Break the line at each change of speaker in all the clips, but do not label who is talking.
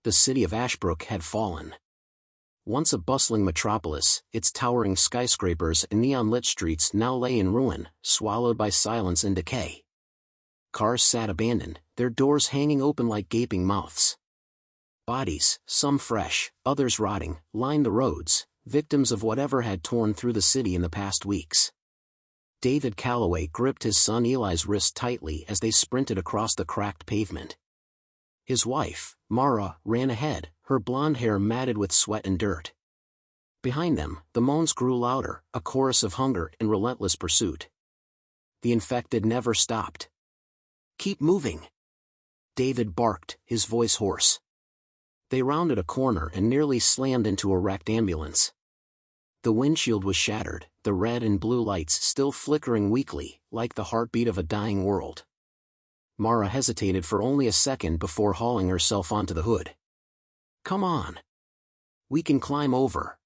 The city of Ashbrook had fallen. Once a bustling metropolis, its towering skyscrapers and neon-lit streets now lay in ruin, swallowed by silence and decay. Cars sat abandoned, their doors hanging open like gaping mouths. Bodies, some fresh, others rotting, lined the roads, victims of whatever had torn through the city in the past weeks. David Calloway gripped his son Eli's wrist tightly as they sprinted across the cracked pavement. His wife, Mara, ran ahead, her blonde hair matted with sweat and dirt. Behind them, the moans grew louder, a chorus of hunger and relentless pursuit. The infected never stopped. "Keep moving!" David barked, his voice hoarse. They rounded a corner and nearly slammed into a wrecked ambulance. The windshield was shattered, the red and blue lights still flickering weakly, like the heartbeat of a dying world. Mara hesitated for only a second before hauling herself onto the hood. "Come on. We can climb over."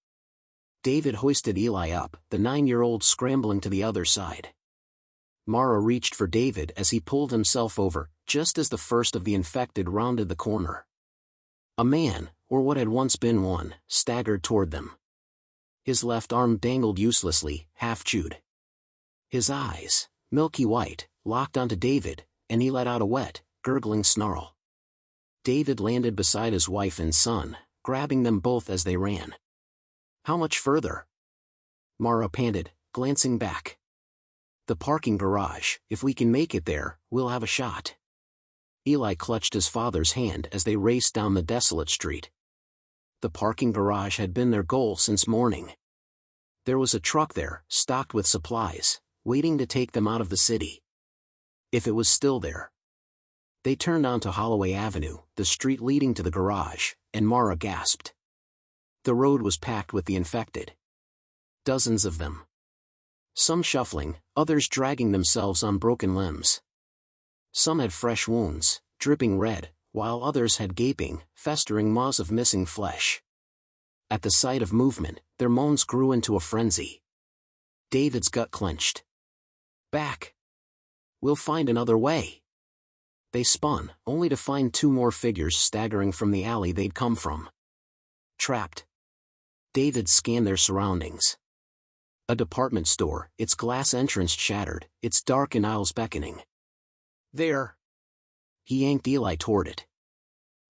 David hoisted Eli up, the 9-year-old scrambling to the other side. Mara reached for David as he pulled himself over, just as the first of the infected rounded the corner. A man, or what had once been one, staggered toward them. His left arm dangled uselessly, half-chewed. His eyes, milky white, locked onto David, and he let out a wet, gurgling snarl. David landed beside his wife and son, grabbing them both as they ran. "How much further?" Mara panted, glancing back. "The parking garage. If we can make it there, we'll have a shot." Eli clutched his father's hand as they raced down the desolate street. The parking garage had been their goal since morning. There was a truck there, stocked with supplies, waiting to take them out of the city. If it was still there. They turned onto Holloway Avenue, the street leading to the garage, and Mara gasped. The road was packed with the infected. Dozens of them. Some shuffling, others dragging themselves on broken limbs. Some had fresh wounds, dripping red, while others had gaping, festering maws of missing flesh. At the sight of movement, their moans grew into a frenzy. David's gut clenched. "Back! We'll find another way." They spun, only to find 2 more figures staggering from the alley they'd come from. Trapped. David scanned their surroundings. A department store, its glass entrance shattered, its dark aisles beckoning. "There!" He yanked Eli toward it.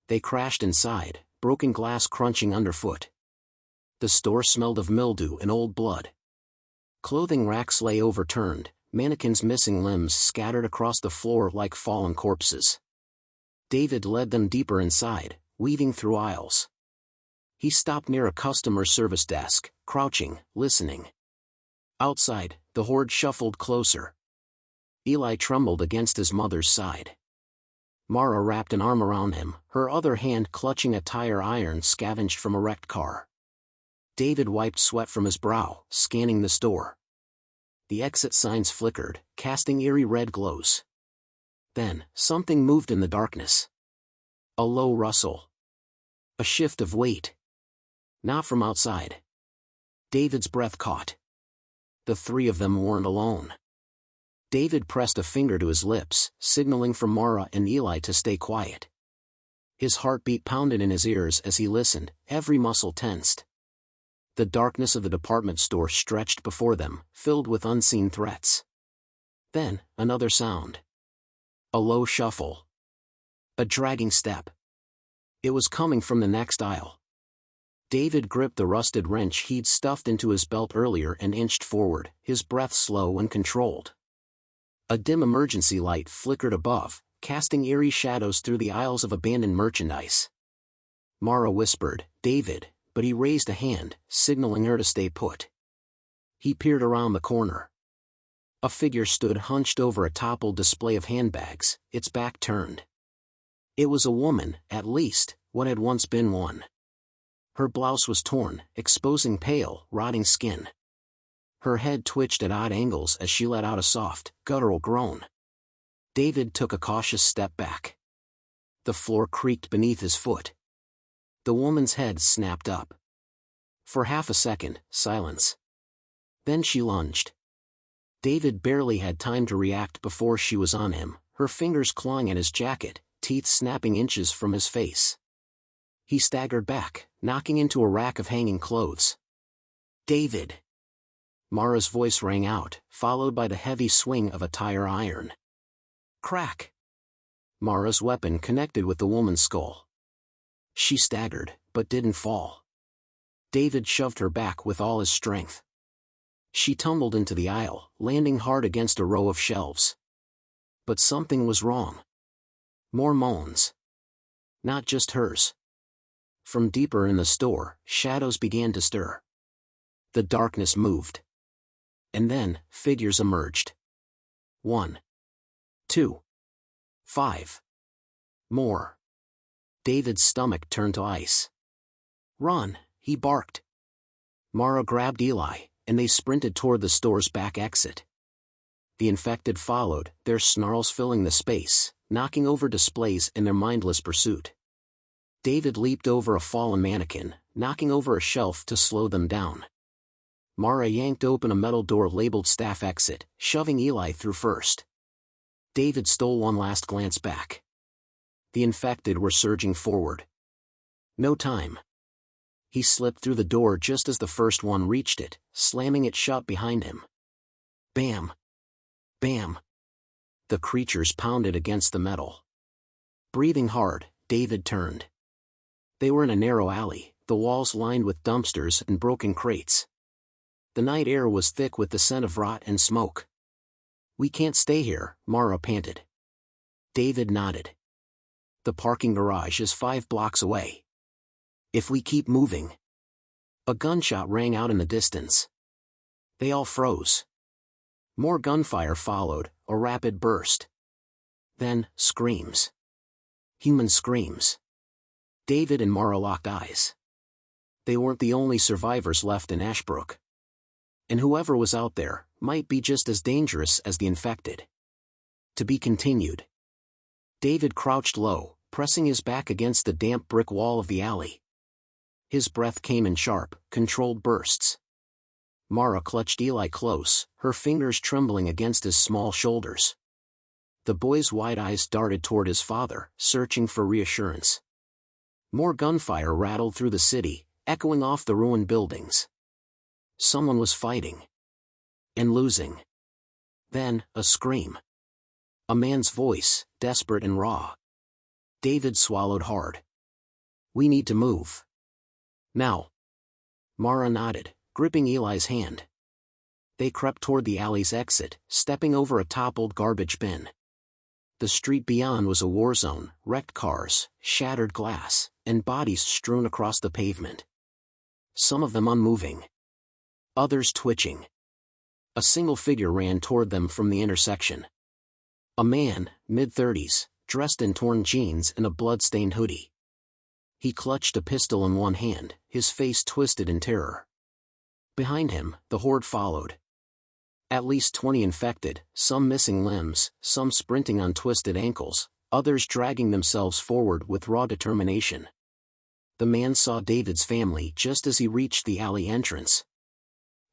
They crashed inside, broken glass crunching underfoot. The store smelled of mildew and old blood. Clothing racks lay overturned, mannequins' missing limbs scattered across the floor like fallen corpses. David led them deeper inside, weaving through aisles. He stopped near a customer service desk, crouching, listening. Outside, the horde shuffled closer. Eli trembled against his mother's side. Mara wrapped an arm around him, her other hand clutching a tire iron scavenged from a wrecked car. David wiped sweat from his brow, scanning the store. The exit signs flickered, casting eerie red glows. Then, something moved in the darkness. A low rustle. A shift of weight. Not from outside. David's breath caught. The 3 of them weren't alone. David pressed a finger to his lips, signaling for Mara and Eli to stay quiet. His heartbeat pounded in his ears as he listened, every muscle tensed. The darkness of the department store stretched before them, filled with unseen threats. Then, another sound. A low shuffle. A dragging step. It was coming from the next aisle. David gripped the rusted wrench he'd stuffed into his belt earlier and inched forward, his breath slow and controlled. A dim emergency light flickered above, casting eerie shadows through the aisles of abandoned merchandise. Mara whispered, "David," but he raised a hand, signaling her to stay put. He peered around the corner. A figure stood hunched over a toppled display of handbags, its back turned. It was a woman, at least, what had once been one. Her blouse was torn, exposing pale, rotting skin. Her head twitched at odd angles as she let out a soft, guttural groan. David took a cautious step back. The floor creaked beneath his foot. The woman's head snapped up. For half a second, silence. Then she lunged. David barely had time to react before she was on him, her fingers clawing at his jacket, teeth snapping inches from his face. He staggered back, knocking into a rack of hanging clothes. "David!" Mara's voice rang out, followed by the heavy swing of a tire iron. Crack! Mara's weapon connected with the woman's skull. She staggered, but didn't fall. David shoved her back with all his strength. She tumbled into the aisle, landing hard against a row of shelves. But something was wrong. More moans. Not just hers. From deeper in the store, shadows began to stir. The darkness moved. And then, figures emerged. 1, 2, 5. More. David's stomach turned to ice. "Run," he barked. Mara grabbed Eli, and they sprinted toward the store's back exit. The infected followed, their snarls filling the space, knocking over displays in their mindless pursuit. David leaped over a fallen mannequin, knocking over a shelf to slow them down. Mara yanked open a metal door labeled Staff Exit, shoving Eli through first. David stole one last glance back. The infected were surging forward. No time. He slipped through the door just as the first one reached it, slamming it shut behind him. Bam! Bam! The creatures pounded against the metal. Breathing hard, David turned. They were in a narrow alley, the walls lined with dumpsters and broken crates. The night air was thick with the scent of rot and smoke. "We can't stay here," Mara panted. David nodded. "The parking garage is 5 blocks away. If we keep moving." A gunshot rang out in the distance. They all froze. More gunfire followed, a rapid burst. Then, screams. Human screams. David and Mara locked eyes. They weren't the only survivors left in Ashbrook. And whoever was out there might be just as dangerous as the infected. To be continued. David crouched low, pressing his back against the damp brick wall of the alley. His breath came in sharp, controlled bursts. Mara clutched Eli close, her fingers trembling against his small shoulders. The boy's wide eyes darted toward his father, searching for reassurance. More gunfire rattled through the city, echoing off the ruined buildings. Someone was fighting. And losing. Then, a scream. A man's voice, desperate and raw. David swallowed hard. "We need to move. Now." Mara nodded, gripping Eli's hand. They crept toward the alley's exit, stepping over a toppled garbage bin. The street beyond was a war zone, wrecked cars, shattered glass, and bodies strewn across the pavement. Some of them unmoving. Others twitching. A single figure ran toward them from the intersection. A man, mid-30s, dressed in torn jeans and a blood-stained hoodie. He clutched a pistol in one hand, his face twisted in terror. Behind him, the horde followed. At least 20 infected, some missing limbs, some sprinting on twisted ankles, others dragging themselves forward with raw determination. The man saw David's family just as he reached the alley entrance.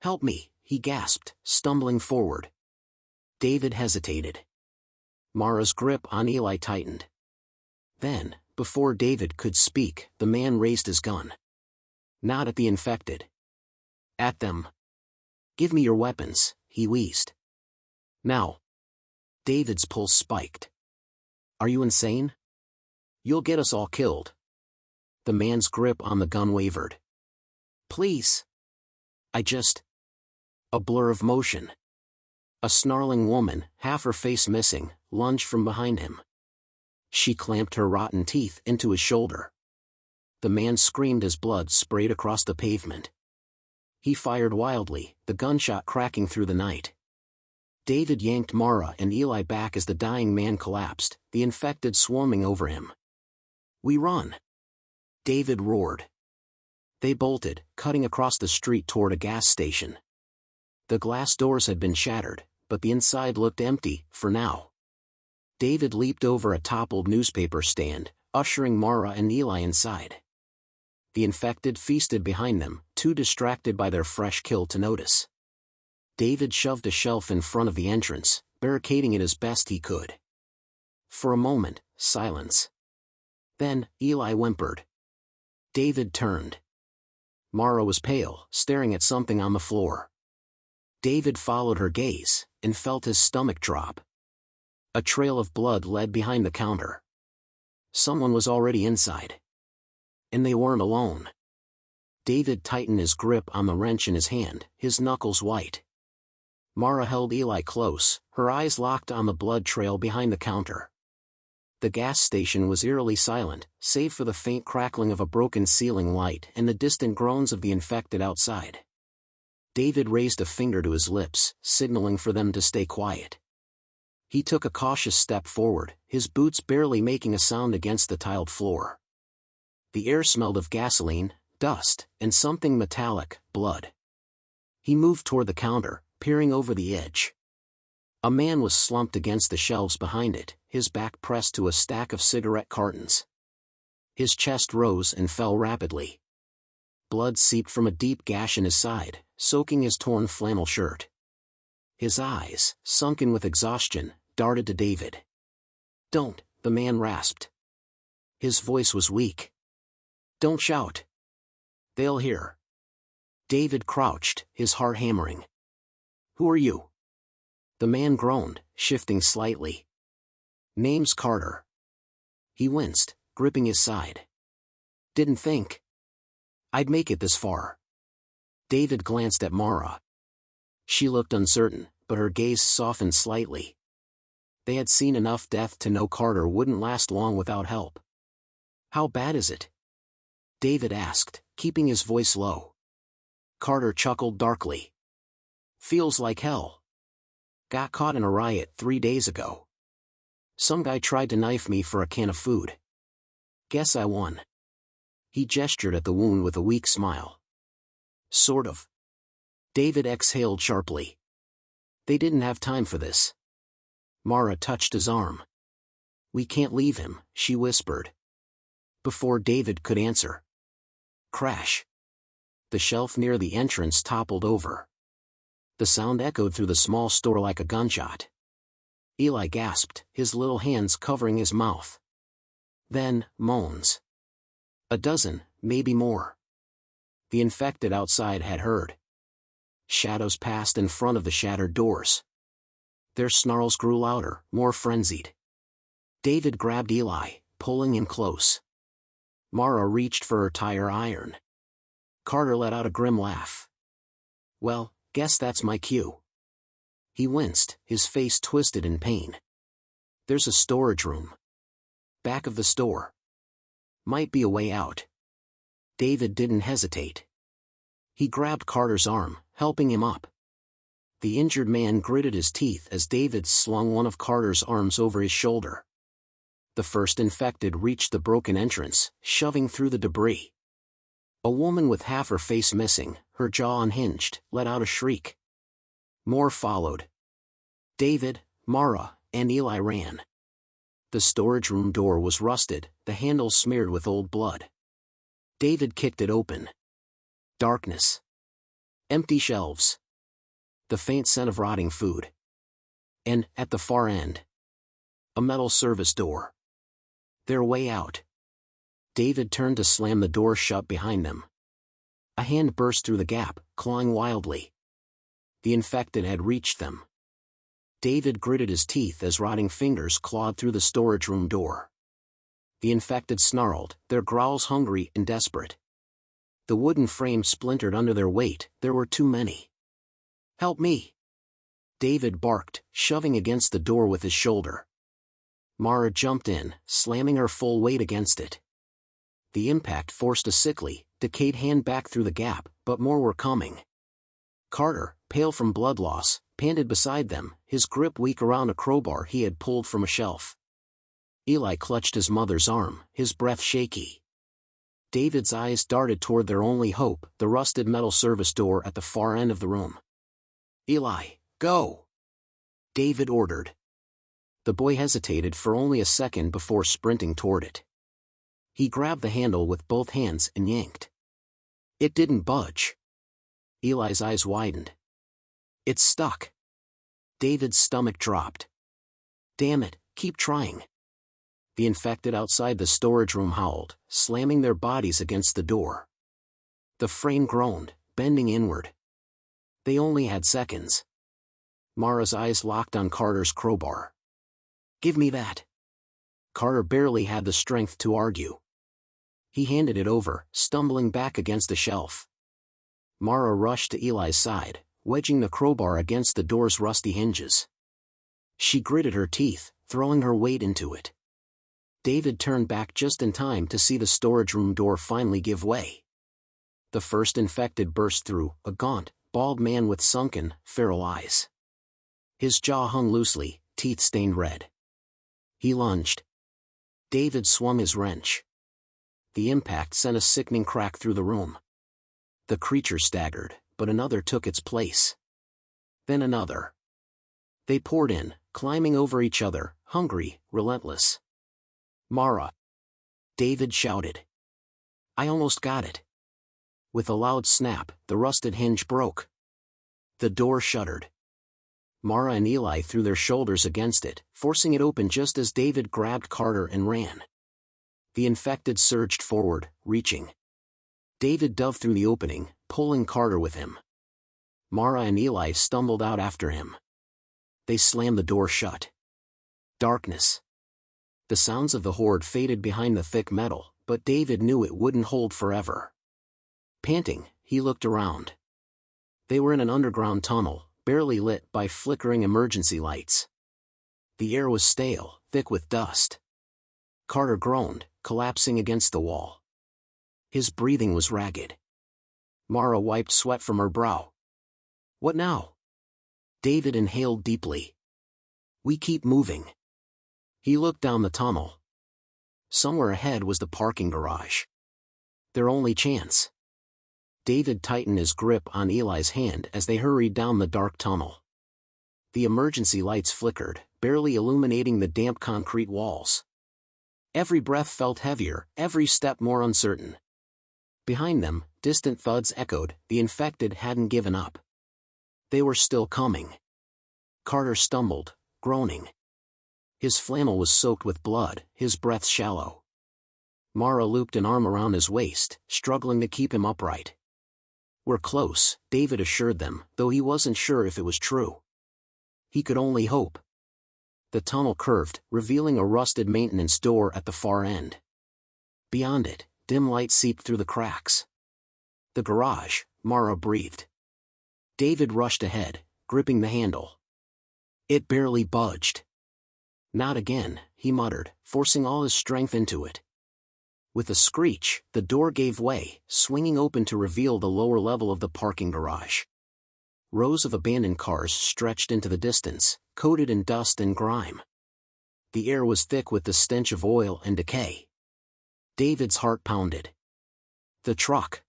"Help me," he gasped, stumbling forward. David hesitated. Mara's grip on Eli tightened. Then, before David could speak, the man raised his gun. Not at the infected. At them. "Give me your weapons," he wheezed. "Now." David's pulse spiked. "Are you insane? You'll get us all killed." The man's grip on the gun wavered. "Please. I just..." A blur of motion. A snarling woman, half her face missing, lunged from behind him. She clamped her rotten teeth into his shoulder. The man screamed as blood sprayed across the pavement. He fired wildly, the gunshot cracking through the night. David yanked Mara and Eli back as the dying man collapsed, the infected swarming over him. "We run!" David roared. They bolted, cutting across the street toward a gas station. The glass doors had been shattered, but the inside looked empty, for now. David leaped over a toppled newspaper stand, ushering Mara and Eli inside. The infected feasted behind them, too distracted by their fresh kill to notice. David shoved a shelf in front of the entrance, barricading it as best he could. For a moment, silence. Then, Eli whimpered. David turned. Mara was pale, staring at something on the floor. David followed her gaze, and felt his stomach drop. A trail of blood led behind the counter. Someone was already inside. And they weren't alone. David tightened his grip on the wrench in his hand, his knuckles white. Mara held Eli close, her eyes locked on the blood trail behind the counter. The gas station was eerily silent, save for the faint crackling of a broken ceiling light and the distant groans of the infected outside. David raised a finger to his lips, signaling for them to stay quiet. He took a cautious step forward, his boots barely making a sound against the tiled floor. The air smelled of gasoline, dust, and something metallic, blood. He moved toward the counter, peering over the edge. A man was slumped against the shelves behind it, his back pressed to a stack of cigarette cartons. His chest rose and fell rapidly. Blood seeped from a deep gash in his side, soaking his torn flannel shirt. His eyes, sunken with exhaustion, darted to David. "Don't," the man rasped. His voice was weak. "Don't shout. They'll hear." David crouched, his heart hammering. "Who are you?" The man groaned, shifting slightly. "Name's Carter." He winced, gripping his side. "Didn't think I'd make it this far." David glanced at Mara. She looked uncertain, but her gaze softened slightly. They had seen enough death to know Carter wouldn't last long without help. "How bad is it?" David asked, keeping his voice low. Carter chuckled darkly. "Feels like hell. Got caught in a riot 3 days ago. Some guy tried to knife me for a can of food. Guess I won." He gestured at the wound with a weak smile. "Sort of." David exhaled sharply. They didn't have time for this. Mara touched his arm. "We can't leave him," she whispered. Before David could answer. Crash. The shelf near the entrance toppled over. The sound echoed through the small store like a gunshot. Eli gasped, his little hands covering his mouth. Then, moans. A dozen, maybe more. The infected outside had heard. Shadows passed in front of the shattered doors. Their snarls grew louder, more frenzied. David grabbed Eli, pulling him close. Mara reached for her tire iron. Carter let out a grim laugh. "Well, guess that's my cue." He winced, his face twisted in pain. "There's a storage room. Back of the store. Might be a way out." David didn't hesitate. He grabbed Carter's arm, helping him up. The injured man gritted his teeth as David slung one of Carter's arms over his shoulder. The first infected reached the broken entrance, shoving through the debris. A woman with half her face missing, her jaw unhinged, let out a shriek. More followed. David, Mara, and Eli ran. The storage room door was rusted, the handle smeared with old blood. David kicked it open. Darkness. Empty shelves. The faint scent of rotting food. And, at the far end, a metal service door. Their way out. David turned to slam the door shut behind them. A hand burst through the gap, clawing wildly. The infected had reached them. David gritted his teeth as rotting fingers clawed through the storage room door. The infected snarled, their growls hungry and desperate. The wooden frame splintered under their weight, there were too many. "Help me!" David barked, shoving against the door with his shoulder. Mara jumped in, slamming her full weight against it. The impact forced a sickly, decayed hand back through the gap, but more were coming. Carter, pale from blood loss, panted beside them, his grip weak around a crowbar he had pulled from a shelf. Eli clutched his mother's arm, his breath shaky. David's eyes darted toward their only hope, the rusted metal service door at the far end of the room. "Eli, go!" David ordered. The boy hesitated for only a second before sprinting toward it. He grabbed the handle with both hands and yanked. It didn't budge. Eli's eyes widened. "It's stuck." David's stomach dropped. "Damn it, keep trying." The infected outside the storage room howled, slamming their bodies against the door. The frame groaned, bending inward. They only had seconds. Mara's eyes locked on Carter's crowbar. "Give me that." Carter barely had the strength to argue. He handed it over, stumbling back against a shelf. Mara rushed to Eli's side, wedging the crowbar against the door's rusty hinges. She gritted her teeth, throwing her weight into it. David turned back just in time to see the storage room door finally give way. The first infected burst through, a gaunt, bald man with sunken, feral eyes. His jaw hung loosely, teeth stained red. He lunged. David swung his wrench. The impact sent a sickening crack through the room. The creature staggered, but another took its place. Then another. They poured in, climbing over each other, hungry, relentless. "Mara!" David shouted. "I almost got it." With a loud snap, the rusted hinge broke. The door shuddered. Mara and Eli threw their shoulders against it, forcing it open just as David grabbed Carter and ran. The infected surged forward, reaching. David dove through the opening, pulling Carter with him. Mara and Eli stumbled out after him. They slammed the door shut. Darkness. The sounds of the horde faded behind the thick metal, but David knew it wouldn't hold forever. Panting, he looked around. They were in an underground tunnel, barely lit by flickering emergency lights. The air was stale, thick with dust. Carter groaned, collapsing against the wall. His breathing was ragged. Mara wiped sweat from her brow. "What now?" David inhaled deeply. "We keep moving." He looked down the tunnel. Somewhere ahead was the parking garage. Their only chance. David tightened his grip on Eli's hand as they hurried down the dark tunnel. The emergency lights flickered, barely illuminating the damp concrete walls. Every breath felt heavier, every step more uncertain. Behind them, distant thuds echoed. The infected hadn't given up. They were still coming. Carter stumbled, groaning. His flannel was soaked with blood, his breath shallow. Mara looped an arm around his waist, struggling to keep him upright. "We're close," David assured them, though he wasn't sure if it was true. He could only hope. The tunnel curved, revealing a rusted maintenance door at the far end. Beyond it, dim light seeped through the cracks. "The garage," Mara breathed. David rushed ahead, gripping the handle. It barely budged. "Not again," he muttered, forcing all his strength into it. With a screech, the door gave way, swinging open to reveal the lower level of the parking garage. Rows of abandoned cars stretched into the distance, coated in dust and grime. The air was thick with the stench of oil and decay. David's heart pounded. The truck.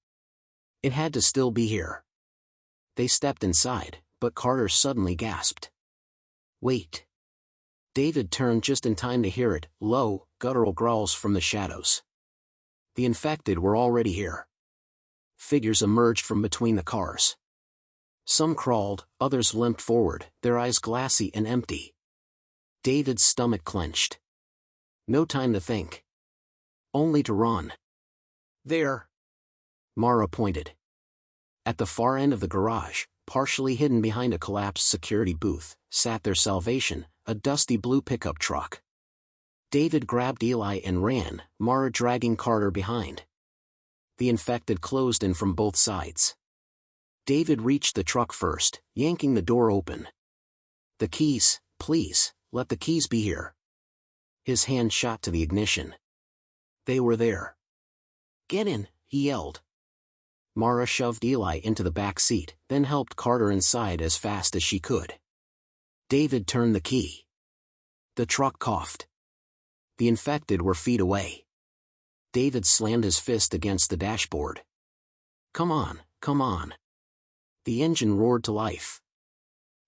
It had to still be here. They stepped inside, but Carter suddenly gasped. "Wait." David turned just in time to hear it, low, guttural growls from the shadows. The infected were already here. Figures emerged from between the cars. Some crawled, others limped forward, their eyes glassy and empty. David's stomach clenched. No time to think. Only to run. "There." Mara pointed. At the far end of the garage, partially hidden behind a collapsed security booth, sat their salvation, a dusty blue pickup truck. David grabbed Eli and ran, Mara dragging Carter behind. The infected closed in from both sides. David reached the truck first, yanking the door open. "The keys, please, let the keys be here." His hand shot to the ignition. They were there. "Get in," he yelled. Mara shoved Eli into the back seat, then helped Carter inside as fast as she could. David turned the key. The truck coughed. The infected were feet away. David slammed his fist against the dashboard. "Come on, come on." The engine roared to life.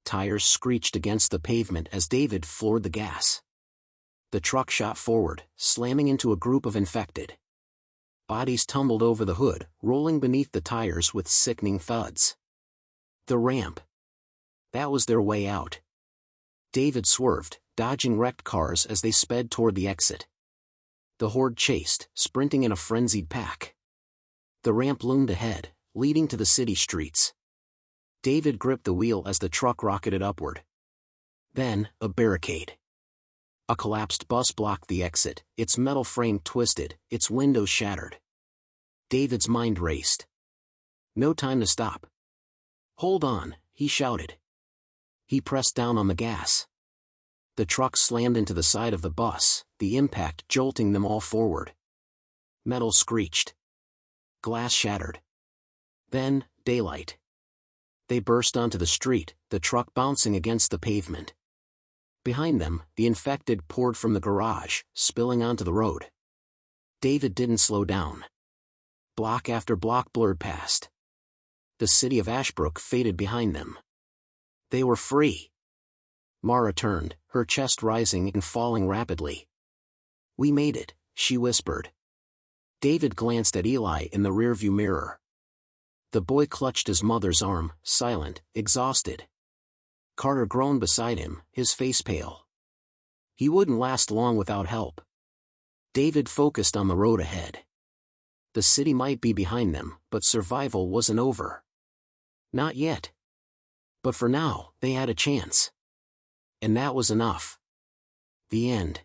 Tires screeched against the pavement as David floored the gas. The truck shot forward, slamming into a group of infected. Bodies tumbled over the hood, rolling beneath the tires with sickening thuds. The ramp. That was their way out. David swerved, dodging wrecked cars as they sped toward the exit. The horde chased, sprinting in a frenzied pack. The ramp loomed ahead, leading to the city streets. David gripped the wheel as the truck rocketed upward. Then, a barricade. A collapsed bus blocked the exit, its metal frame twisted, its windows shattered. David's mind raced. No time to stop. "Hold on," he shouted. He pressed down on the gas. The truck slammed into the side of the bus, the impact jolting them all forward. Metal screeched. Glass shattered. Then, daylight. They burst onto the street, the truck bouncing against the pavement. Behind them, the infected poured from the garage, spilling onto the road. David didn't slow down. Block after block blurred past. The city of Ashbrook faded behind them. They were free. Mara turned, her chest rising and falling rapidly. "We made it," she whispered. David glanced at Eli in the rearview mirror. The boy clutched his mother's arm, silent, exhausted. Carter groaned beside him, his face pale. He wouldn't last long without help. David focused on the road ahead. The city might be behind them, but survival wasn't over. Not yet. But for now, they had a chance. And that was enough. The end.